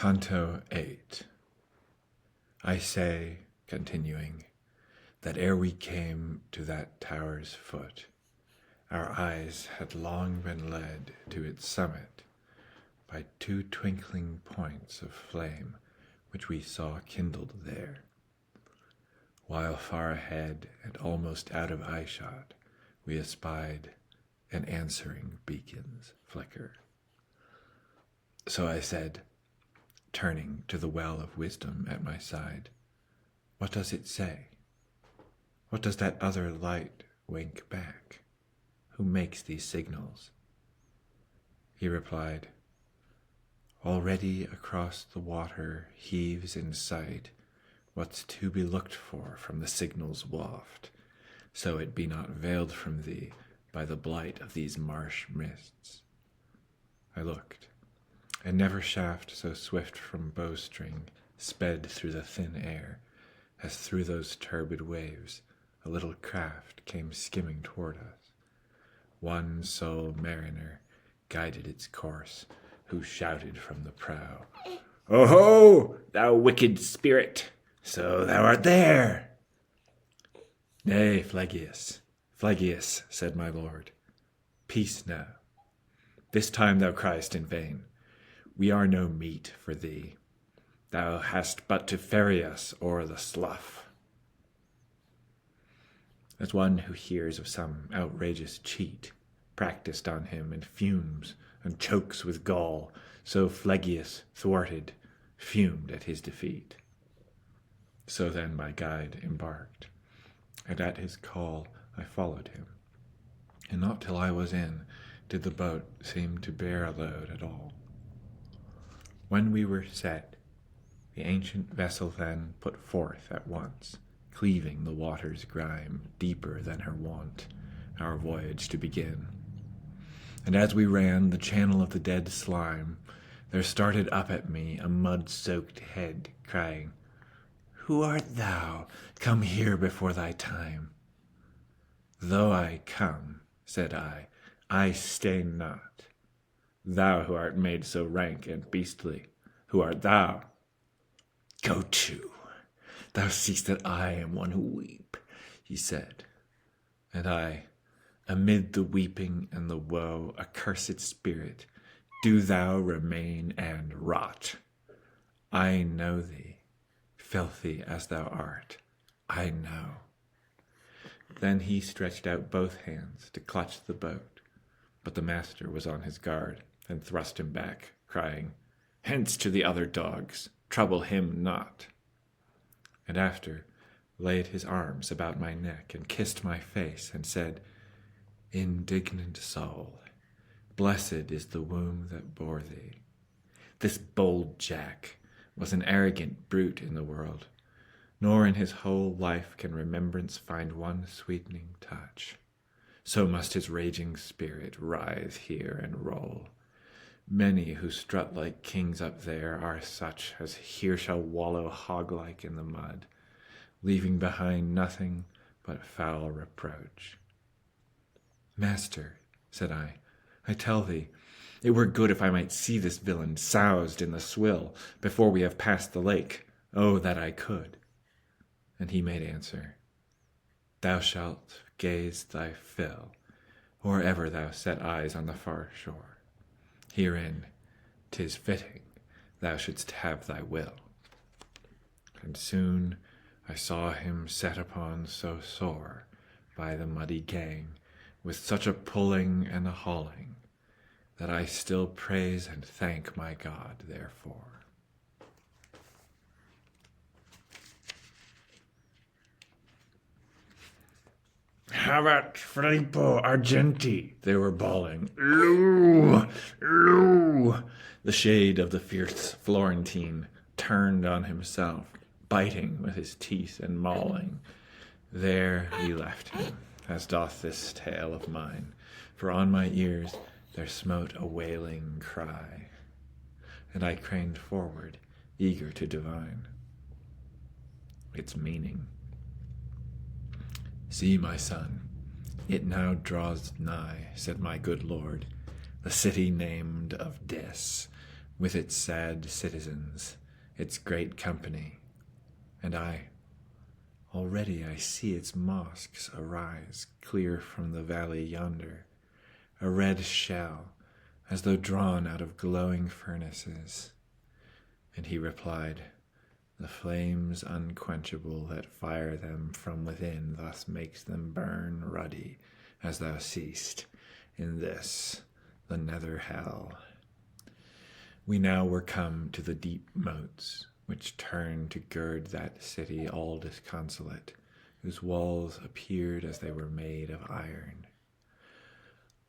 Canto 8. I say, continuing, that ere we came to that tower's foot, our eyes had long been led to its summit by two twinkling points of flame which we saw kindled there, while far ahead and almost out of eyeshot we espied an answering beacon's flicker. So I said, turning to the well of wisdom at my side, "What does it say? What does that other light wink back? Who makes these signals?" He replied, "Already across the water heaves in sight what's to be looked for from the signal's waft, so it be not veiled from thee by the blight of these marsh mists." I looked, and never shaft so swift from bowstring sped through the thin air, as through those turbid waves a little craft came skimming toward us. One sole mariner guided its course, who shouted from the prow, "Oho, thou wicked spirit, so thou art there!" "Nay, Phlegyas, Phlegyas," said my lord, "peace now. This time thou criest in vain. We are no meat for thee. Thou hast but to ferry us o'er the slough." As one who hears of some outrageous cheat practiced on him and fumes and chokes with gall, so Phlegyas, thwarted, fumed at his defeat. So then my guide embarked, and at his call I followed him, and not till I was in did the boat seem to bear a load at all. When we were set, the ancient vessel then put forth at once, cleaving the water's grime deeper than her wont, our voyage to begin. And as we ran the channel of the dead slime, there started up at me a mud-soaked head, crying, "Who art thou, come here before thy time?" "Though I come," said I stay not. "Thou who art made so rank and beastly, who art thou?" "Go to, thou seest that I am one who weep," he said. And I, amid the weeping and the woe, "Accursed spirit, do thou remain and rot. I know thee, filthy as thou art, I know." Then he stretched out both hands to clutch the boat, but the master was on his guard and thrust him back, crying, "Hence to the other dogs, trouble him not," and after laid his arms about my neck and kissed my face and said, "Indignant soul, blessed is the womb that bore thee. This bold Jack was an arrogant brute in the world, nor in his whole life can remembrance find one sweetening touch. So must his raging spirit rise here and roll. Many who strut like kings up there are such as here shall wallow hog-like in the mud, leaving behind nothing but foul reproach." "Master," said I tell thee, it were good if I might see this villain soused in the swill before we have passed the lake. Oh, that I could." And he made answer, "Thou shalt gaze thy fill, or ever thou set eyes on the far shore. Herein 'tis fitting thou shouldst have thy will." And soon I saw him set upon so sore by the muddy gang, with such a pulling and a hauling, that I still praise and thank my God therefore. "Havat Filippo Argenti," they were bawling. "Loo! Loo!" The shade of the fierce Florentine turned on himself, biting with his teeth and mauling. There we left him, as doth this tale of mine, for on my ears there smote a wailing cry, and I craned forward, eager to divine its meaning. "See, my son, it now draws nigh," said my good lord, "the city named of Dis, with its sad citizens, its great company. And already I see its mosques arise clear from the valley yonder, a red shell, as though drawn out of glowing furnaces. And he replied, the flames unquenchable that fire them from within thus makes them burn ruddy, as thou seest, in this, the nether hell. We now were come to the deep moats, which turn to gird that city all disconsolate, whose walls appeared as they were made of iron.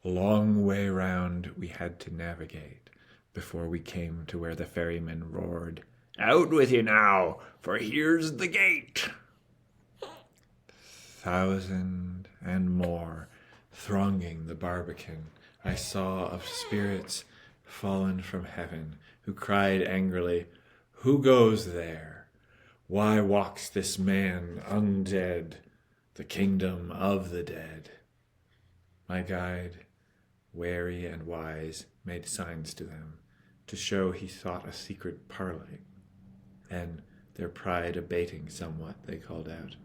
A long way round we had to navigate before we came to where the ferryman roared, "Out with you now, for here's the gate!" 1,000 and more thronging the barbican, I saw of spirits fallen from heaven, who cried angrily, "Who goes there? Why walks this man undead, the kingdom of the dead?" My guide, wary and wise, made signs to them, to show he sought a secret parley. Then, their pride abating somewhat, they called out,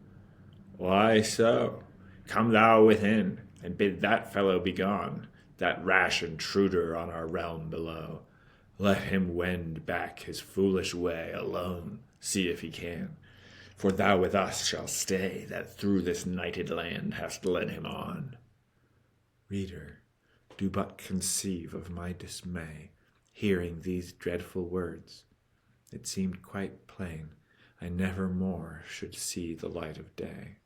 "Why so? Come thou within, and bid that fellow begone, that rash intruder on our realm below. Let him wend back his foolish way alone, see if he can. For thou with us shalt stay, that through this nighted land hast led him on." Reader, do but conceive of my dismay, hearing these dreadful words. It seemed quite plain I never more should see the light of day.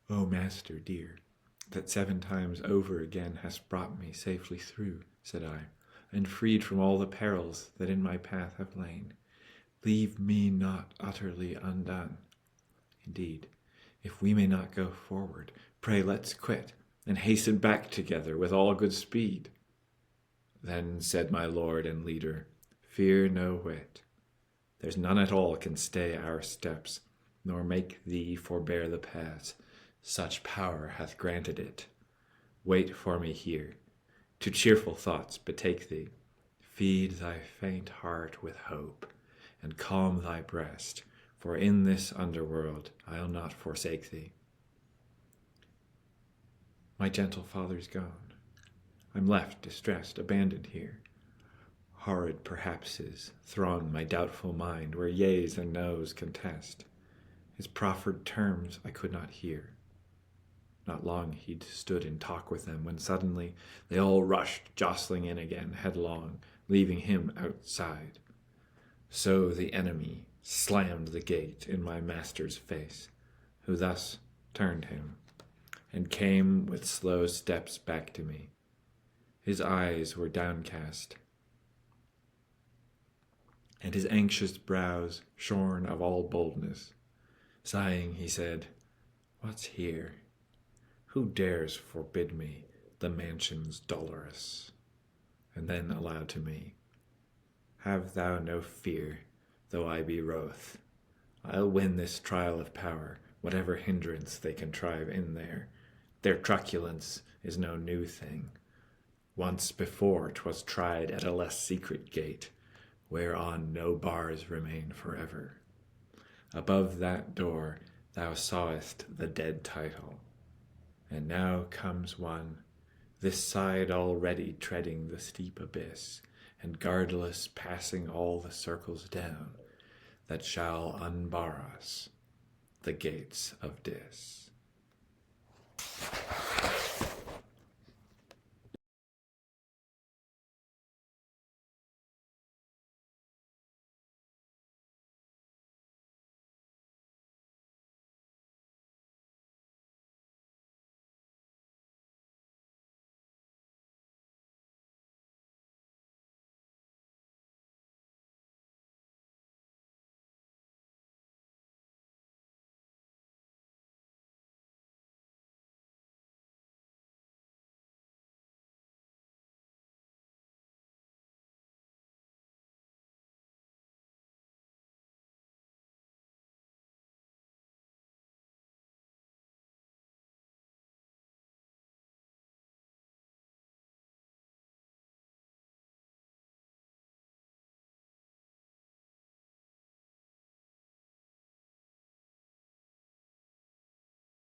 "O master dear, that 7 times over again hast brought me safely through," said I, "and freed from all the perils that in my path have lain, leave me not utterly undone. Indeed, if we may not go forward, pray let's quit, and hasten back together with all good speed." Then said my lord and leader, "Fear no whit. There's none at all can stay our steps, nor make thee forbear the pass. Such power hath granted it. Wait for me here. To cheerful thoughts betake thee. Feed thy faint heart with hope, and calm thy breast, for in this underworld I'll not forsake thee." My gentle father's gone. I'm left distressed, abandoned here. Horrid perhapses throng my doubtful mind, where yeas and noes contest. His proffered terms I could not hear. Not long he'd stood in talk with them, when suddenly they all rushed jostling in again headlong, leaving him outside. So the enemy slammed the gate in my master's face, who thus turned him, and came with slow steps back to me. His eyes were downcast, and his anxious brows shorn of all boldness. Sighing, he said, "What's here? Who dares forbid me the mansions dolorous?" And then aloud to me, "Have thou no fear, though I be wroth. I'll win this trial of power, whatever hindrance they contrive in there. Their truculence is no new thing. Once before 'twas tried at a less secret gate, whereon no bars remain forever. Above that door thou sawest the dead title, and now comes one, this side already treading the steep abyss, and guardless passing all the circles down, that shall unbar us the gates of Dis."